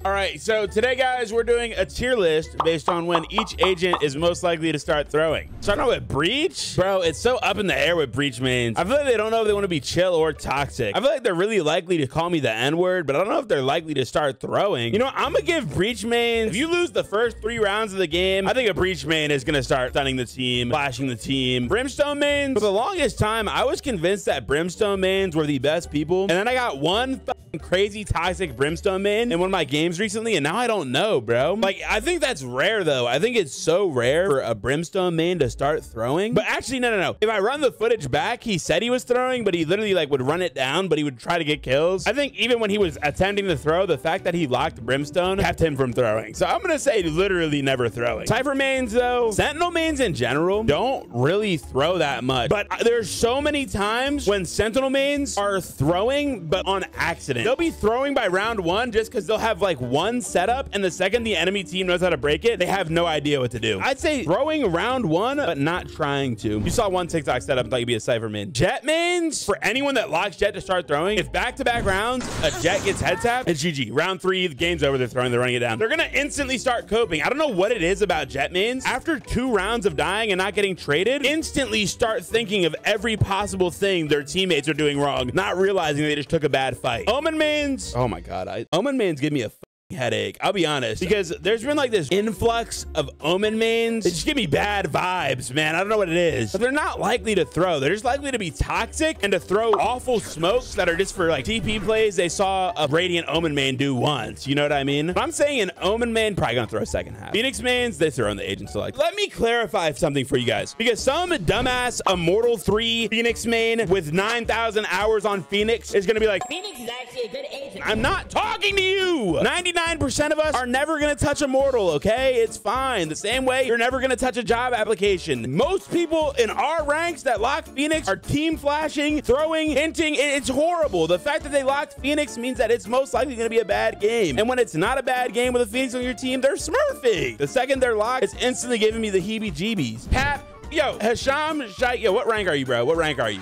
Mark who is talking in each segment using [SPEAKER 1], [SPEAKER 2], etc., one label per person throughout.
[SPEAKER 1] All right, so today, guys, we're doing a tier list based on when each agent is most likely to start throwing. Starting with Breach. Bro, it's so up in the air with Breach mains. I feel like they don't know if they want to be chill or toxic. I feel like they're really likely to call me the N-word, but I don't know if they're likely to start throwing. You know, I'm going to give Breach mains, if you lose the first 3 rounds of the game, I think a Breach main is going to start stunning the team, flashing the team. Brimstone mains, for the longest time, I was convinced that Brimstone mains were the best people. And then I got one crazy toxic Brimstone main in one of my games recently, and now I don't know, bro. Like, I think that's rare though. I think it's so rare for a Brimstone main to start throwing. But actually, no. If I run the footage back, he said he was throwing, but he literally like would run it down, but he would try to get kills. I think even when he was attempting to throw, the fact that he locked Brimstone kept him from throwing. So I'm gonna say literally never throwing. Cypher mains though, Sentinel mains in general don't really throw that much, but there's so many times when Sentinel mains are throwing, but on accident. They'll be throwing by round 1 just because they'll have like one setup, and the second the enemy team knows how to break it, they have no idea what to do. I'd say throwing round 1, but not trying to. You saw one TikTok setup, thought you'd be a Cypher main. Jet mains, for anyone that locks Jet to start throwing, if back-to-back rounds a Jet gets head tapped, it's GG. Round 3, the game's over, they're throwing, they're running it down. They're gonna instantly start coping. I don't know what it is about Jet mains. After 2 rounds of dying and not getting traded, instantly start thinking of every possible thing their teammates are doing wrong, not realizing they just took a bad fight. Omen mains, oh my god, Omen mains give me a headache, I'll be honest, because there's been like this influx of Omen mains. They just give me bad vibes, man. I don't know what it is, but they're not likely to throw. They're just likely to be toxic and to throw awful smokes that are just for like TP plays they saw a Radiant Omen main do once. You know what I mean? But I'm saying an Omen main probably gonna throw second half. Phoenix mains, they throw in the agent select. Let me clarify something for you guys, because some dumbass Immortal 3 Phoenix main with 9,000 hours on Phoenix is gonna be like, Phoenix is actually a good agent. I'm not talking to you. 99% of us are never gonna touch Immortal, okay? It's fine. The same way you're never gonna touch a job application. Most people in our ranks that lock Phoenix are team flashing, throwing, hinting. It's horrible. The fact that they locked Phoenix means that it's most likely gonna be a bad game. And when it's not a bad game with a Phoenix on your team, they're smurfing. The second they're locked, it's instantly giving me the heebie-jeebies. Pat, yo, Hasham, Shai, yo, what rank are you, bro? What rank are you?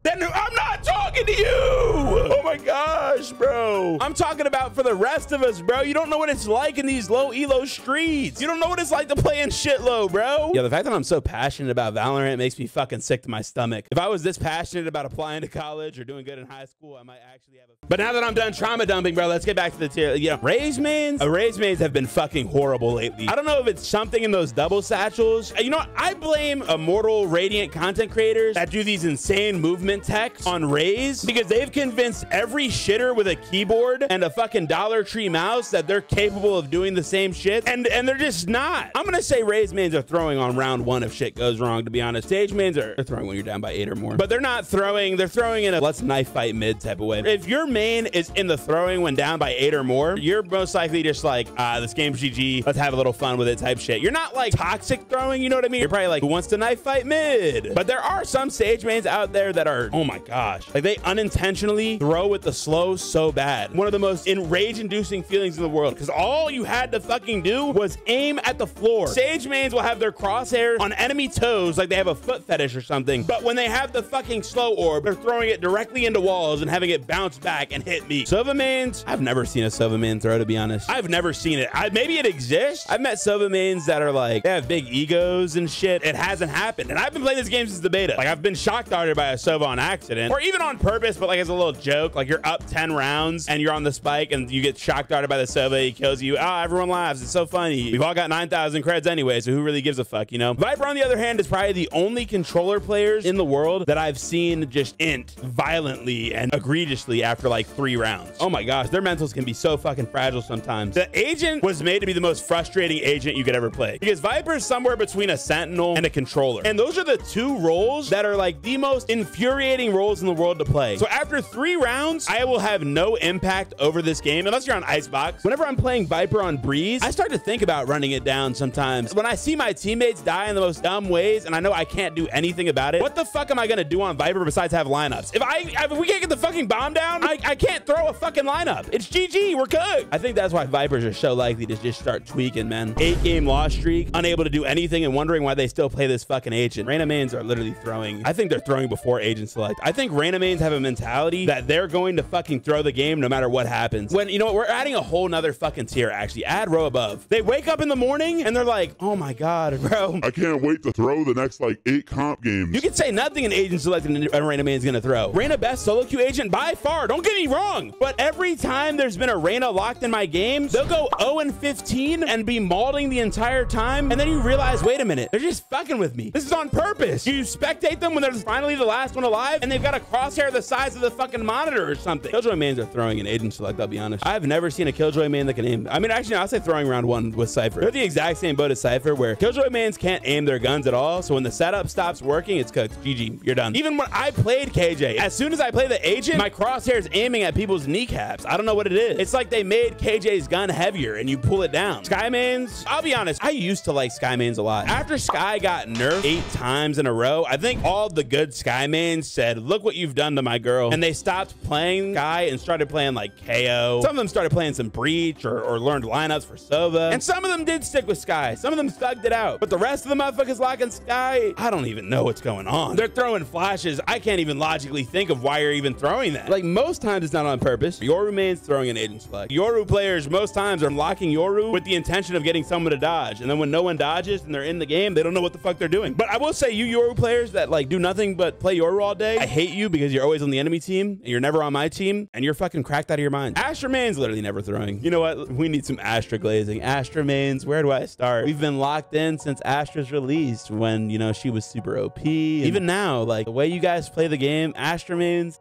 [SPEAKER 1] Then I'm not talking to you. Oh my gosh, bro. I'm talking about for the rest of us, bro. You don't know what it's like in these low elo streets. You don't know what it's like to play in shit low, bro. Yeah, the fact that I'm so passionate about Valorant makes me fucking sick to my stomach. If I was this passionate about applying to college or doing good in high school, I might actually have a... But now that I'm done trauma dumping, bro, let's get back to the tier. You know, Raze mains? Raze mains have been fucking horrible lately. I don't know if it's something in those double satchels. You know what? I blame Immortal Radiant content creators that do these insane movement text on Raze, because they've convinced every shitter with a keyboard and a fucking Dollar Tree mouse that they're capable of doing the same shit, and they're just not. I'm gonna say Raze mains are throwing on round 1 if shit goes wrong, to be honest. Stage mains are throwing when you're down by 8 or more, but they're not throwing. They're throwing in a let's knife fight mid type of way. If your main is in the throwing when down by 8 or more, you're most likely just like, this game's GG, let's have a little fun with it type shit. You're not like toxic throwing, you know what I mean? You're probably like, who wants to knife fight mid? But there are some stage mains out there that are, oh my gosh, like they unintentionally throw with the slow so bad. One of the most enrage-inducing feelings in the world, because all you had to fucking do was aim at the floor. Sage mains will have their crosshairs on enemy toes like they have a foot fetish or something, but when they have the fucking slow orb, they're throwing it directly into walls and having it bounce back and hit me. Sova mains, I've never seen a Sova main throw, to be honest. I've never seen it. Maybe it exists. I've met Sova mains that are like, they have big egos and shit. It hasn't happened, and I've been playing this game since the beta. Like, I've been shock darted by a Sova on accident, or even on purpose, but like as a little joke. Like, you're up 10 rounds and you're on the spike and you get shock darted by the Sova, he kills you. Everyone laughs. It's so funny. We've all got 9,000 creds anyway, so who really gives a fuck, you know? Viper, on the other hand, is probably the only controller players in the world that I've seen just int violently and egregiously after like 3 rounds. Oh my gosh, their mentals can be so fucking fragile sometimes. The agent was made to be the most frustrating agent you could ever play, because Viper is somewhere between a sentinel and a controller, and those are the 2 roles that are like the most infuriating roles in the world to play. So after 3 rounds, I will have no impact over this game unless you're on Icebox. Whenever I'm playing Viper on Breeze, I start to think about running it down sometimes. When I see my teammates die in the most dumb ways and I know I can't do anything about it, what the fuck am I gonna do on Viper besides have lineups? If we can't get the fucking bomb down, I can't throw a fucking lineup. It's GG, we're cooked. I think that's why Vipers are so likely to just start tweaking, man. 8-game loss streak, unable to do anything and wondering why they still play this fucking agent. Reyna mains are literally throwing. I think they're throwing before agent select. I think Reyna mains mains have a mentality that they're going to fucking throw the game no matter what happens. When, you know what, we're adding a whole nother fucking tier, actually. Add row above. They wake up in the morning and they're like, oh my God, bro.
[SPEAKER 2] I can't wait to throw the next like 8 comp games.
[SPEAKER 1] You can say nothing an agent selected and Reyna main's gonna throw. Reyna best solo queue agent by far, don't get me wrong. But every time there's been a Reyna locked in my games, they'll go 0-15 and be mauling the entire time. And then you realize, wait a minute, they're just fucking with me. This is on purpose. You spectate them when they're finally the last one alive and they've got a crosshair the size of the fucking monitor or something. Killjoy mains are throwing an agent select, I'll be honest. I've never seen a Killjoy main that can aim. I mean, actually, I'll say throwing round 1 with Cypher. They're the exact same boat as Cypher, where Killjoy mains can't aim their guns at all. So when the setup stops working, it's cooked. GG, you're done. Even when I played KJ, as soon as I play the agent, my crosshair's aiming at people's kneecaps. I don't know what it is. It's like they made KJ's gun heavier and you pull it down. Sky mains, I'll be honest, I used to like Sky mains a lot. After Sky got nerfed 8 times in a row, I think all the good Sky mains said, look what you've done to my girl. And they stopped playing Sky and started playing like KO. Some of them started playing some Breach or learned lineups for Sova. And some of them did stick with Sky. Some of them thugged it out. But the rest of the motherfuckers locking Sky, I don't even know what's going on. They're throwing flashes. I can't even logically think of why you're even throwing that. Like, most times it's not on purpose. Yoru main's throwing an agent select. Yoru players most times are locking Yoru with the intention of getting someone to dodge. And then when no one dodges and they're in the game, they don't know what the fuck they're doing. But I will say, you Yoru players that like do nothing but play Yoru all day, I hate you because you're always on the enemy team and you're never on my team and you're fucking cracked out of your mind. Astra main's literally never throwing. You know what? We need some Astra glazing. Astra mains, where do I start? We've been locked in since Astra's released when, you know, she was super OP. Even now, like the way you guys play the game, Astra mains,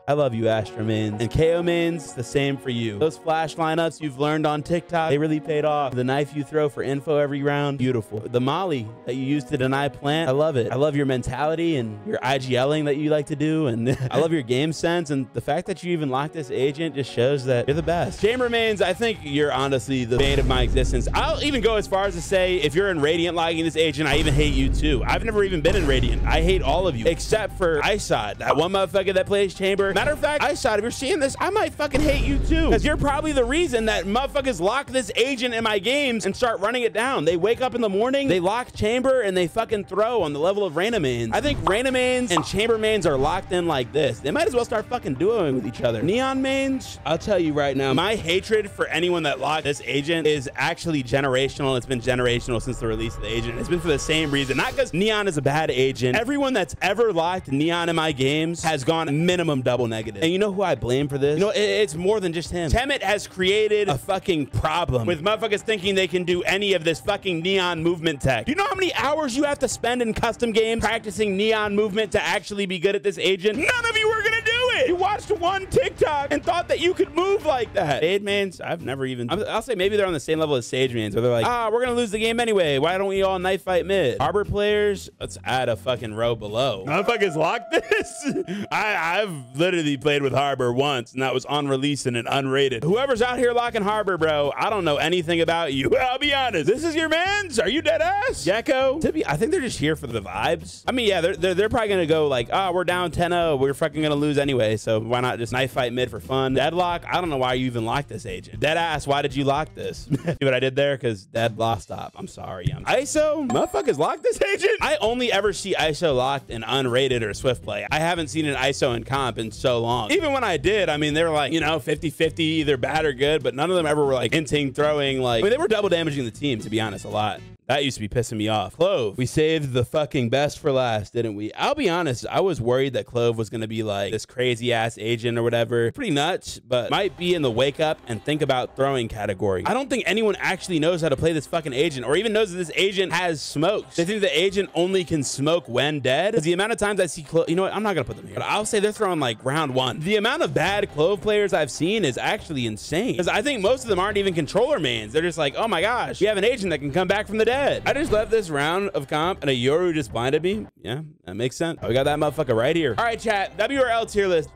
[SPEAKER 1] I love you, Astra mains. And KO mains, the same for you. Those flash lineups you've learned on TikTok, they really paid off. The knife you throw for info every round, beautiful. The molly that you use to deny plant, I love it. I love your mentality and your IGLing that you like to do. And I love your game sense. And the fact that you even locked this agent just shows that you're the best. Chamber mains, I think you're honestly the bane of my existence. I'll even go as far as to say, if you're in Radiant locking this agent, I even hate you too. I've never even been in Radiant. I hate all of you, except for Isod, that one motherfucker that plays Chamber. Matter of fact, Isod, if you're seeing this, I might fucking hate you too, because you're probably the reason that motherfuckers lock this agent in my games and start running it down. They wake up in the morning, they lock Chamber, and they fucking throw on the level of Reyna mains. I think Reyna mains and Chamber mains are locked in like this. They might as well start fucking duoing with each other. Neon mains, I'll tell you right now, my hatred for anyone that locked this agent is actually generational. It's been generational since the release of the agent. It's been for the same reason, not because Neon is a bad agent. Everyone that's ever locked Neon in my games has gone minimum double negative. And you know who I blame for this? You know, it's more than just him. Temet has created a fucking problem with motherfuckers thinking they can do any of this fucking Neon movement tech. You know how many hours you have to spend in custom games practicing Neon movement to actually be good at this agent? None of you are gonna do it. You watched one TikTok and thought that you could move like that. Fade mains, I've never even, I'll say maybe they're on the same level as Sage mains, where they're like, we're gonna lose the game anyway. Why don't we all knife fight mid? Harbor players, let's add a fucking row below. Motherfuckers lock this? I've literally played with Harbor once, and that was on release and an unrated. Whoever's out here locking Harbor, bro, I don't know anything about you. I'll be honest. This is your mans? Are you dead ass? Gecko? I think they're just here for the vibes. I mean, yeah, they're probably gonna go like, we're down 10-0. We're fucking gonna lose anyway, so why not just knife fight mid for fun? Deadlock? I don't know why you even locked this agent. Dead ass, why did you lock this? See what I did there? Because dead lost stop. I'm sorry. ISO? Motherfuckers locked this agent? I only ever see ISO locked in unrated or swift play. I haven't seen an ISO in comp in so long. Even when I did, I mean, they were like, you know, 50-50, either bad or good, but none of them ever were like hinting, throwing, like, I mean, they were double damaging the team, to be honest, a lot. That used to be pissing me off. Clove. We saved the fucking best for last, didn't we? I'll be honest, I was worried that Clove was going to be like this crazy ass agent or whatever. Pretty nuts, but might be in the wake up and think about throwing category. I don't think anyone actually knows how to play this fucking agent or even knows that this agent has smokes. They think the agent only can smoke when dead. Because the amount of times I see Clove, you know what? I'm not going to put them here, but I'll say they're throwing like round 1. The amount of bad Clove players I've seen is actually insane. Because I think most of them aren't even controller mains. They're just like, oh my gosh, we have an agent that can come back from the dead. I just left this round of comp and a Yoru just blinded me. Yeah, that makes sense. We got that motherfucker right here. All right, chat, WRL tier list.